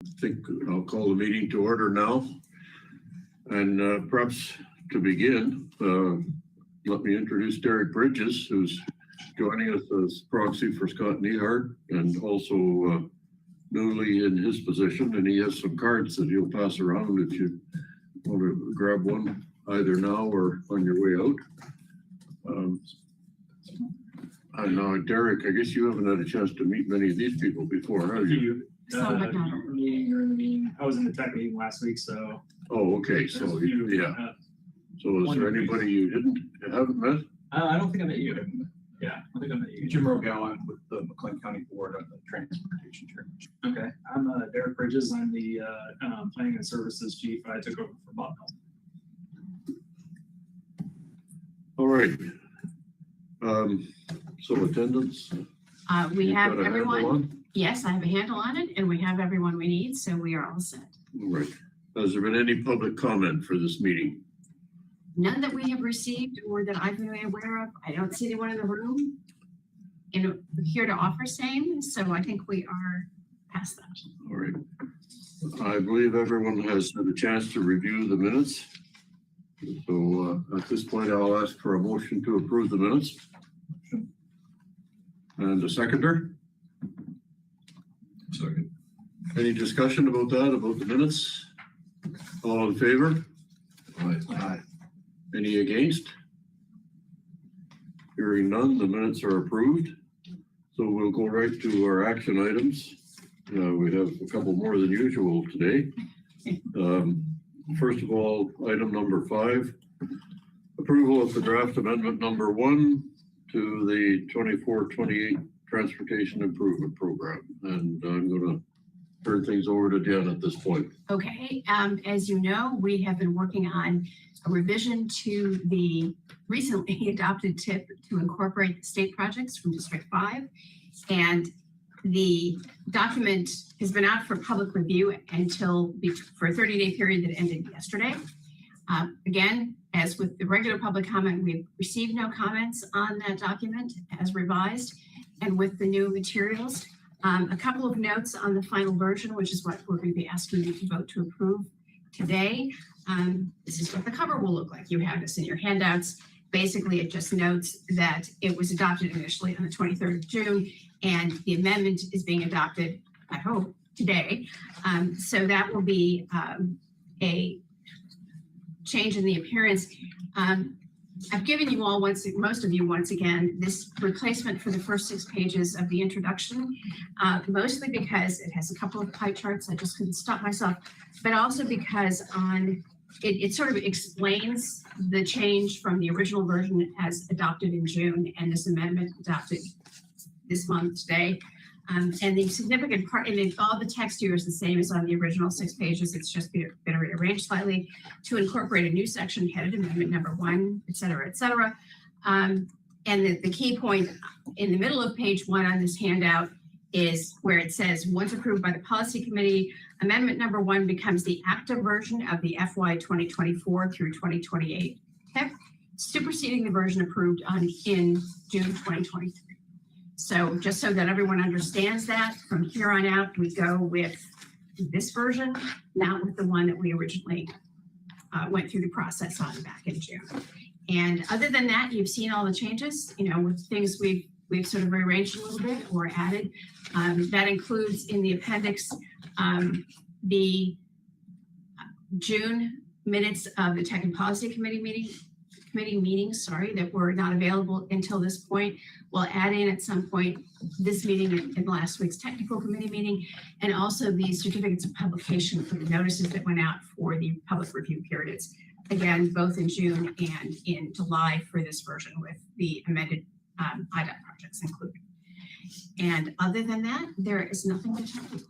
I think I'll call the meeting to order now. And perhaps to begin, let me introduce Derek Bridges, who's joining us as proxy for Scott Nehart, and also newly in his position. And he has some cards that he'll pass around if you want to grab one either now or on your way out. And Derek, I guess you haven't had a chance to meet many of these people before, have you? I was in the tech meeting last week, so. Oh, okay. So yeah. So is there anybody you haven't met? I don't think I met you. Yeah, I think I met you. Jim Rogallen with the McLean County Board of the Transportation Chair. Okay, I'm Derek Bridges. I'm the Planning and Services Chief. I took over for Bob. All right. So attendance. We have everyone. Yes, I have a handle on it, and we have everyone we need, so we are all set. All right. Has there been any public comment for this meeting? None that we have received or that I've been aware of. I don't see anyone in the room and here to offer same, so I think we are past that. All right. I believe everyone has had a chance to review the minutes. So at this point, I'll ask for a motion to approve the minutes. And a seconder? Second. Any discussion about that, about the minutes? All in favor? Aye. Any against? Hearing none, the minutes are approved. So we'll go right to our action items. We have a couple more than usual today. First of all, item number 5, approval of the draft amendment number 1 to the 24-28 Transportation Improvement Program. And I'm going to turn things over to Jen at this point. Okay, as you know, we have been working on a revision to the recently adopted TIP to incorporate state projects from District 5. And the document has been out for public review for a 30-day period that ended yesterday. Again, as with the regular public comment, we've received no comments on that document as revised. And with the new materials, a couple of notes on the final version, which is what we're going to be asking you to vote to approve today. This is what the cover will look like. You have this in your handouts. Basically, it just notes that it was adopted initially on the 23rd of June, and the amendment is being adopted, I hope, today. So that will be a change in the appearance. I've given you all, most of you once again, this replacement for the first 6 pages of the introduction, mostly because it has a couple of pie charts. I just couldn't stop myself, but also because it sort of explains the change from the original version as adopted in June and this amendment adopted this month today. And the significant part, and all the text here is the same as on the original 6 pages. It's just been rearranged slightly to incorporate a new section headed amendment number 1, et cetera, et cetera. And the key point in the middle of page 1 on this handout is where it says, once approved by the policy committee, amendment number 1 becomes the active version of the FY 2024 through 2028 TIP, superseding the version approved in June 2023. So just so that everyone understands that, from here on out, we go with this version, not with the one that we originally went through the process on back in June. And other than that, you've seen all the changes, with things we've sort of rearranged a little bit or added. That includes in the appendix the June minutes of the Tech and Policy Committee meetings, that were not available until this point. We'll add in at some point this meeting and last week's technical committee meeting, and also the certificates of publication for the notices that went out for the public review periods. Again, both in June and in July for this version with the amended IDOT projects included. And other than that, there is nothing to tell you.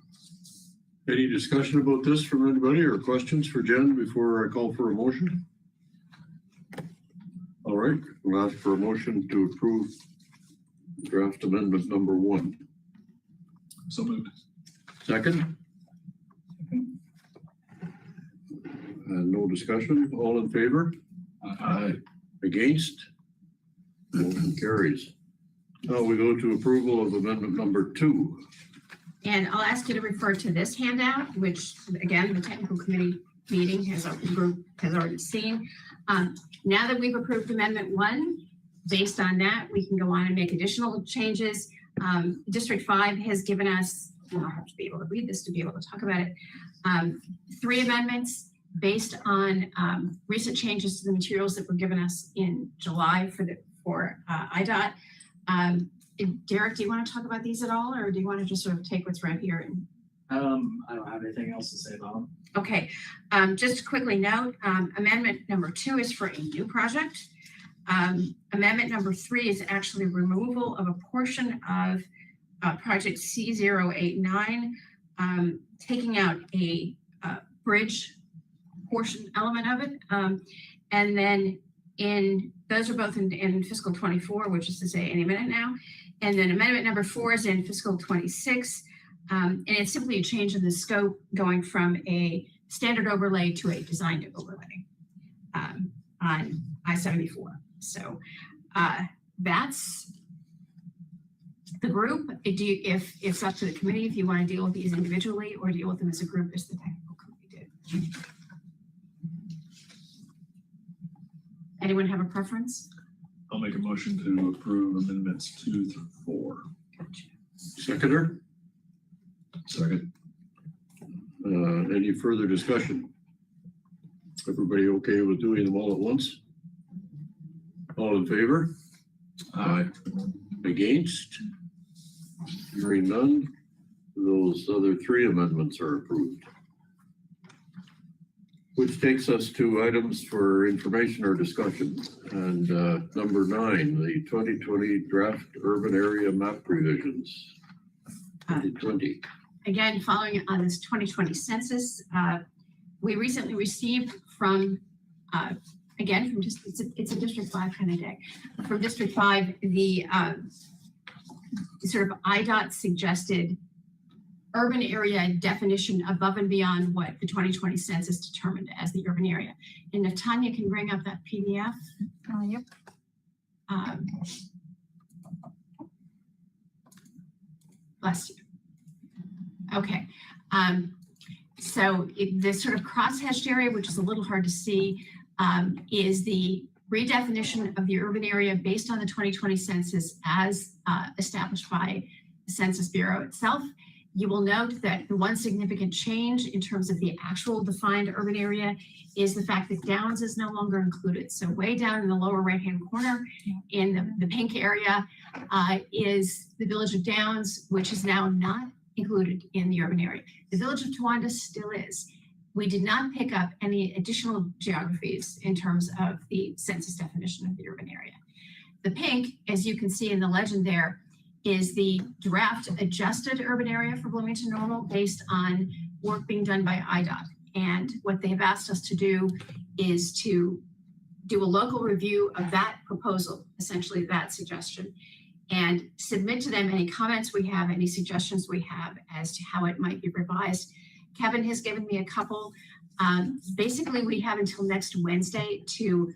Any discussion about this from anybody or questions for Jen before I call for a motion? All right, we'll ask for a motion to approve draft amendment number 1. So moved. Second? And no discussion. All in favor? Aye. Against? Motion carries. Now we go to approval of amendment number 2. And I'll ask you to refer to this handout, which again, the technical committee meeting the group has already seen. Now that we've approved Amendment 1, based on that, we can go on and make additional changes. District 5 has given us, well, I have to be able to read this to be able to talk about it, 3 amendments based on recent changes to the materials that were given us in July for IDOT. Derek, do you want to talk about these at all, or do you want to just sort of take what's right here? I don't have anything else to say about them. Okay, just to quickly note, amendment number 2 is for a new project. Amendment number 3 is actually removal of a portion of project C089, taking out a bridge portion element of it. And then those are both in fiscal 24, which is to say any minute now. And then amendment number 4 is in fiscal 26. And it's simply a change in the scope going from a standard overlay to a designed overlay on I-74. So that's the group. If it's up to the committee, if you want to deal with these individually or deal with them as a group, as the technical committee did. Anyone have a preference? I'll make a motion to approve amendments 2 through 4. Gotcha. Seconder, Second. any further discussion? Everybody okay with doing them all at once? All in favor? Aye. Against? Hearing none, those other 3 amendments are approved. Which takes us to items for information or discussion. And number 9, the 2020 draft urban area map revisions. 2020. Again, following on this 2020 census, we recently received from, again, from just, it's a District 5 kind of day, from District 5, the sort of IDOT suggested urban area definition above and beyond what the 2020 census determined as the urban area. And if Tanya can bring up that PDF. Yep. Bless you. Okay. So this sort of cross-hatched area, which is a little hard to see, is the redefinition of the urban area based on the 2020 census as established by the Census Bureau itself. You will note that the one significant change in terms of the actual defined urban area is the fact that Downs is no longer included. So way down in the lower right-hand corner in the pink area is the village of Downs, which is now not included in the urban area. The village of Towanda still is. We did not pick up any additional geographies in terms of the census definition of the urban area. The pink, as you can see in the legend there, is the draft adjusted urban area for Bloomington Normal based on work being done by IDOT. And what they've asked us to do is to do a local review of that proposal, essentially that suggestion, and submit to them any comments we have, any suggestions we have as to how it might be revised. Kevin has given me a couple. Basically, we have until next Wednesday to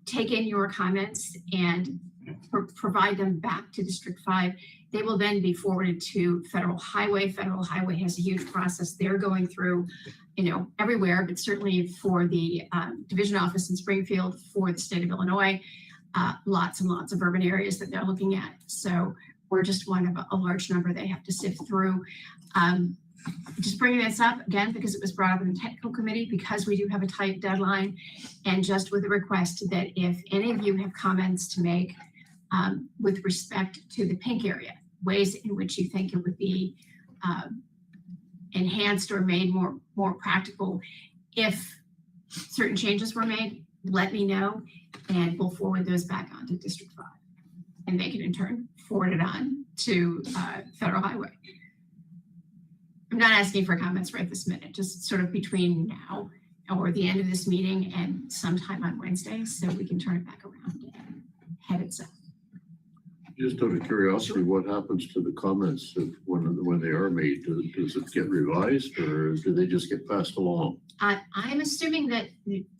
take in your comments and provide them back to District 5. They will then be forwarded to Federal Highway. Federal Highway has a huge process they're going through, everywhere, but certainly for the division office in Springfield, for the state of Illinois, lots and lots of urban areas that they're looking at. So we're just one of a large number they have to sift through. Just bringing this up again, because it was brought up in the technical committee, because we do have a tight deadline, and just with a request that if any of you have comments to make with respect to the pink area, ways in which you think it would be enhanced or made more practical, if certain changes were made, let me know, and we'll forward those back on to District 5, and they can in turn forward it on to Federal Highway. I'm not asking for comments right this minute, just sort of between now or the end of this meeting and sometime on Wednesday, so we can turn it back around and head it south. Just out of curiosity, what happens to the comments when they are made? Does it get revised, or do they just get passed along? I'm assuming that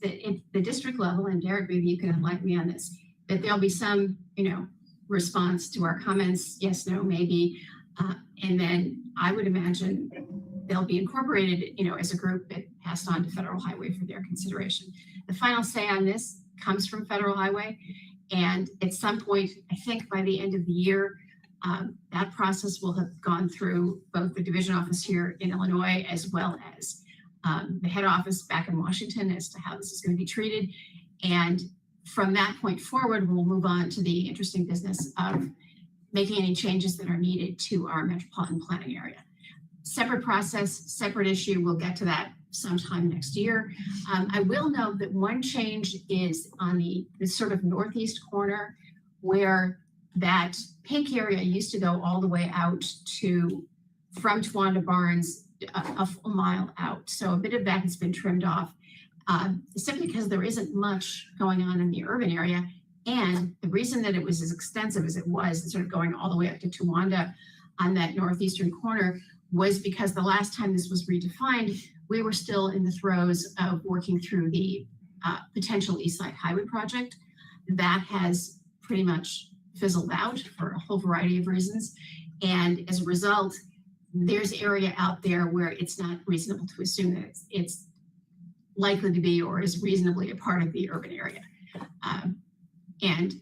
at the district level, and Derek, maybe you can enlighten me on this, that there'll be some, response to our comments, yes, no, maybe. And then I would imagine they'll be incorporated, as a group and passed on to Federal Highway for their consideration. The final say on this comes from Federal Highway. And at some point, I think by the end of the year, that process will have gone through both the division office here in Illinois, as well as the head office back in Washington as to how this is going to be treated. And from that point forward, we'll move on to the interesting business of making any changes that are needed to our metropolitan planning area. Separate process, separate issue. We'll get to that sometime next year. I will note that one change is on the sort of northeast corner where that pink area used to go all the way out from Towanda Barnes, a full mile out. So a bit of that has been trimmed off simply because there isn't much going on in the urban area. And the reason that it was as extensive as it was, sort of going all the way up to Towanda on that northeastern corner, was because the last time this was redefined, we were still in the throes of working through the potential East Side Highway project. That has pretty much fizzled out for a whole variety of reasons. And as a result, there's area out there where it's not reasonable to assume that it's likely to be or is reasonably a part of the urban area. And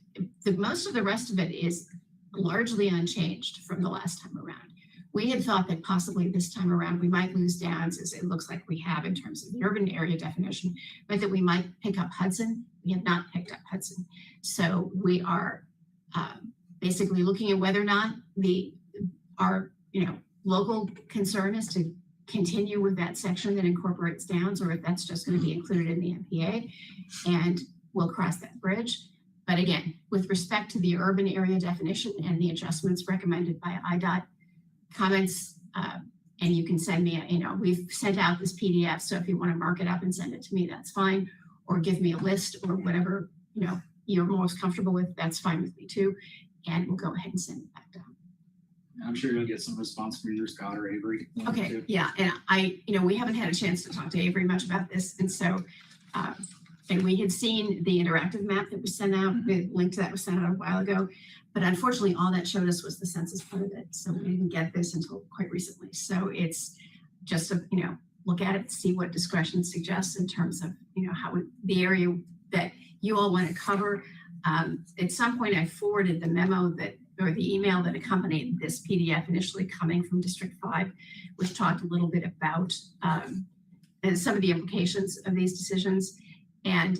most of the rest of it is largely unchanged from the last time around. We had thought that possibly this time around we might lose Downs, as it looks like we have in terms of the urban area definition, but that we might pick up Hudson. We have not picked up Hudson. So we are basically looking at whether or not our local concern is to continue with that section that incorporates Downs, or if that's just going to be included in the MPA, and we'll cross that bridge. But again, with respect to the urban area definition and the adjustments recommended by IDOT, comments, and you can send me, we've sent out this PDF. So if you want to mark it up and send it to me, that's fine. Or give me a list or whatever, you're most comfortable with, that's fine with me too. And we'll go ahead and send it back down. I'm sure you'll get some response from either Scott or Avery. Okay, yeah, and we haven't had a chance to talk to Avery much about this, and so, and we had seen the interactive map that was sent out, the link to that was sent out a while ago, but unfortunately, all that showed us was the census part of it, so we didn't get this until quite recently. So it's just look at it, see what discretion suggests in terms of how the area that you all want to cover. At some point, I forwarded the memo or the email that accompanied this PDF initially coming from District 5, which talked a little bit about and some of the implications of these decisions. And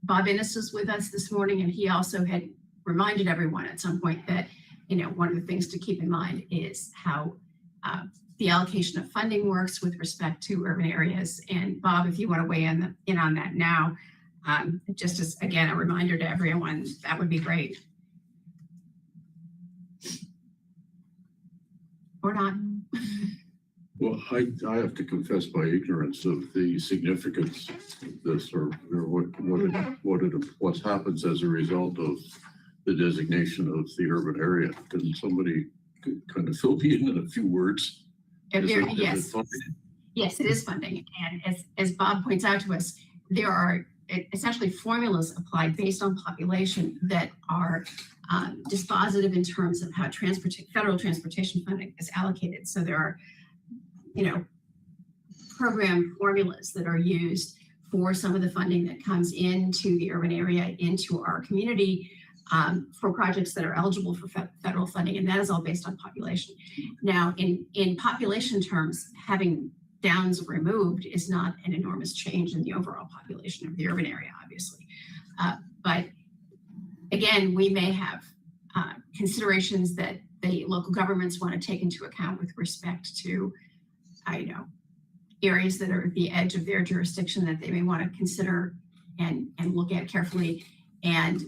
Bob Innes was with us this morning, and he also had reminded everyone at some point that, one of the things to keep in mind is how the allocation of funding works with respect to urban areas. And Bob, if you want to weigh in on that now, just as, again, a reminder to everyone, that would be great. Or not. Well, I have to confess my ignorance of the significance of this, or what happens as a result of the designation of the urban area. Can somebody kind of fill me in a few words? Yes. Yes, it is funding. And as Bob points out to us, there are essentially formulas applied based on population that are dispositive in terms of how federal transportation funding is allocated. So there are, program formulas that are used for some of the funding that comes into the urban area, into our community, for projects that are eligible for federal funding, and that is all based on population. Now, in population terms, having Downs removed is not an enormous change in the overall population of the urban area, obviously. But again, we may have considerations that the local governments want to take into account with respect to, areas that are at the edge of their jurisdiction that they may want to consider and look at carefully, and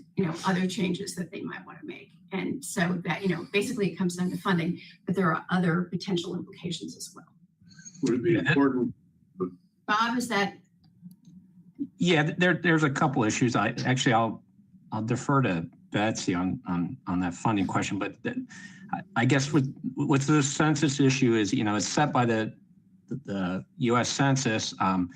other changes that they might want to make. And so that, basically it comes down to funding, but there are other potential implications as well. Would it be important? Bob, is that? Yeah, there's a couple issues. I'll defer to Betsy on that funding question, but I guess with the census issue is, it's set by the U.S. Census, and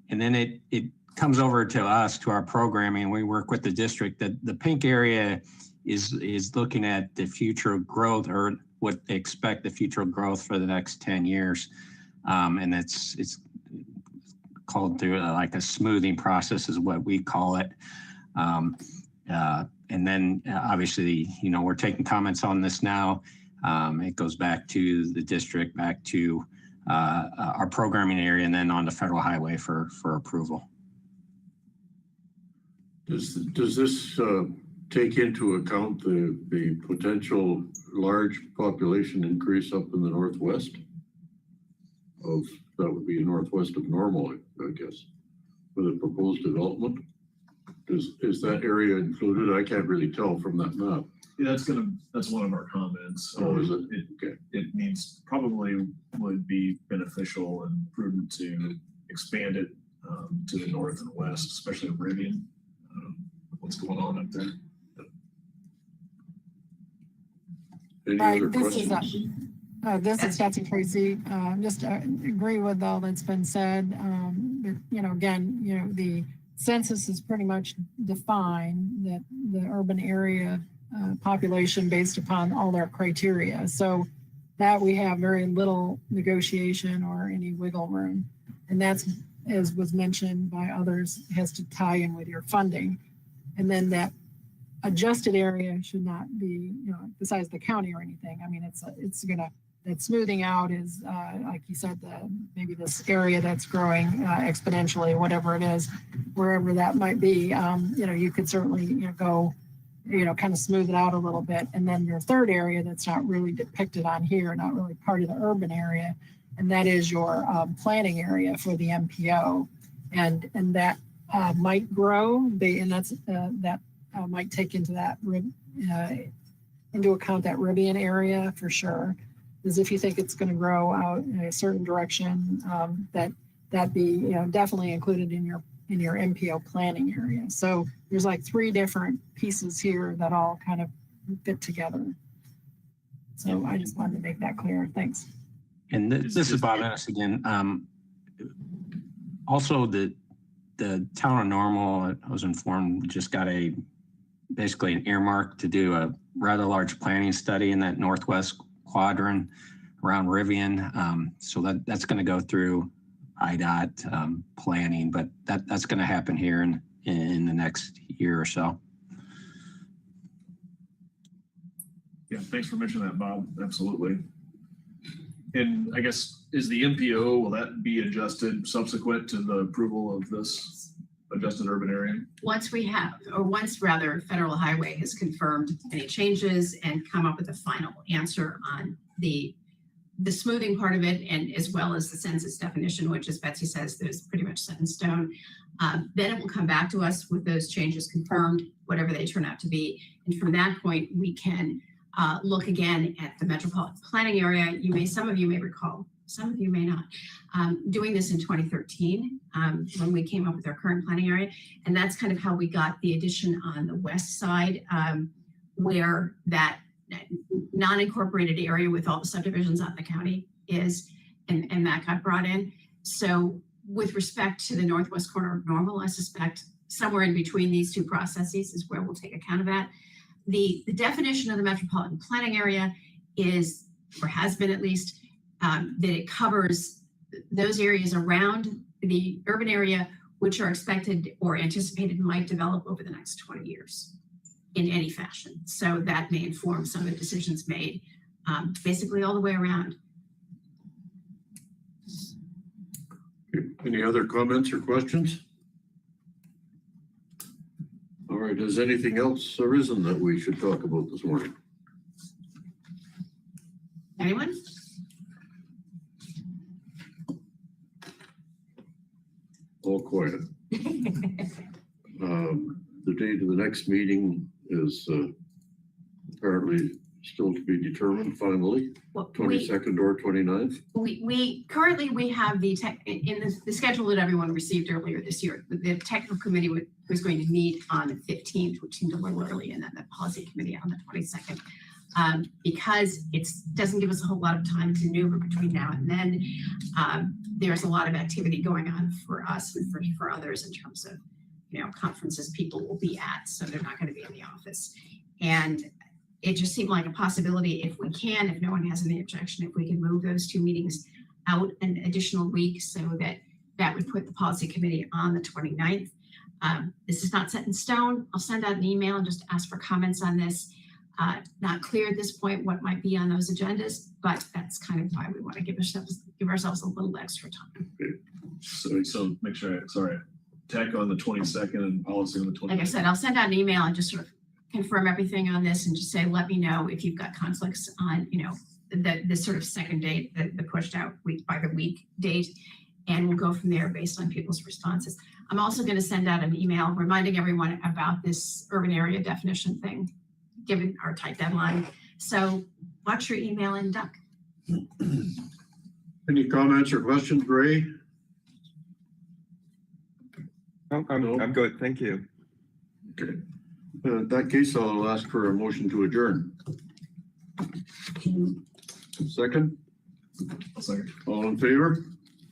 then it comes over to us, to our programming, and we work with the district. The pink area is looking at the future growth or what they expect the future growth for the next 10 years. And it's called through like a smoothing process is what we call it. And then obviously, we're taking comments on this now. It goes back to the district, back to our programming area, and then on the federal highway for approval. Does this take into account the potential large population increase up in the northwest? That would be northwest of Normal, I guess, with a proposed development. Is that area included? I can't really tell from that map. Yeah, that's one of our comments. Oh, is it? Okay. It means probably would be beneficial and prudent to expand it to the north and west, especially in Rivian. What's going on up there? Any Right, other this is questions? This is Betsy Tracy. Just agree with all that's been said. But, again, the census is pretty much defined that the urban area population based upon all their criteria. So that we have very little negotiation or any wiggle room. And that's, as was mentioned by others, has to tie in with your funding. And then that adjusted area should not be, besides the county or anything. I mean, that smoothing out is, like you said, maybe this area that's growing exponentially, whatever it is, wherever that might be, you could certainly, go, kind of smooth it out a little bit. And then your third area that's not really depicted on here, not really part of the urban area, and that is your planning area for the MPO. And that might grow, and that's that might take into that into account that Rivian area for sure. Is if you think it's going to grow out in a certain direction, that'd be definitely included in your MPO planning area. So there's like 3 different pieces here that all kind of fit together. So I just wanted to make that clear. Thanks. And this is Bob Ennis again. Also, the town of Normal, I was informed, just got basically an earmark to do a rather large planning study in that northwest quadrant around Rivian. So that's going to go through IDOT planning, but that's going to happen here in the next year or so. Yeah, thanks for mentioning that, Bob. Absolutely. And I guess, is the MPO, will that be adjusted subsequent to the approval of this adjusted urban area? Once rather federal highway has confirmed any changes and come up with a final answer on the smoothing part of it, and as well as the census definition, which, as Betsy says, is pretty much set in stone. Then it will come back to us with those changes confirmed, whatever they turn out to be. And from that point, we can look again at the metropolitan planning area. Some of you may recall, some of you may not, doing this in 2013 when we came up with our current planning area. And that's kind of how we got the addition on the west side, where that non-incorporated area with all the subdivisions on the county is, and that got brought in. So with respect to the northwest corner of Normal, I suspect somewhere in between these 2 processes is where we'll take account of that. The definition of the metropolitan planning area is, or has been at least, that it covers those areas around the urban area which are expected or anticipated might develop over the next 20 years in any fashion. So that may inform some of the decisions made basically all the way around. Any other comments or questions? All right, has anything else arisen that we should talk about this morning? Anyone? All quiet. The date of the next meeting is apparently still to be determined finally, Well, 22nd or 29th. we currently have the the schedule that everyone received earlier this year. The technical committee was going to meet on the 15th, which seemed a little early, and then the policy committee on the 22nd. Because it doesn't give us a whole lot of time to maneuver between now and then. There's a lot of activity going on for us and for others in terms of, conferences people will be at, so they're not going to be in the office. And it just seemed like a possibility if we can, if no one has any objection, if we can move those two meetings out an additional week so that that would put the policy committee on the 29th. This is not set in stone. I'll send out an email and just ask for comments on this. Not clear at this point what might be on those agendas, but that's kind of why we want to give ourselves a little extra time. So make sure, sorry, tack on the 22nd and policy on the 29th. Like I said, I'll send out an email and just sort of confirm everything on this and just say, let me know if you've got conflicts on, the sort of second date, the pushed out week by the week date. And we'll go from there based on people's responses. I'm also going to send out an email reminding everyone about this urban area definition thing, given our tight deadline. So watch your email and duck. Any comments or questions, Ray? No, I'm good. Thank you. Okay. In that case, I'll ask for a motion to adjourn. Second, I'll second. all in favor?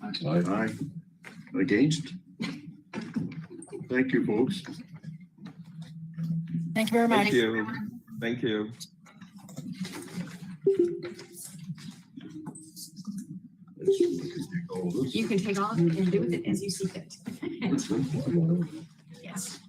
Aye. Aye. Against? Thank you, folks. Thank you very much. Thank you. Thank you. You can take all of it and do with it as you see fit. Yes.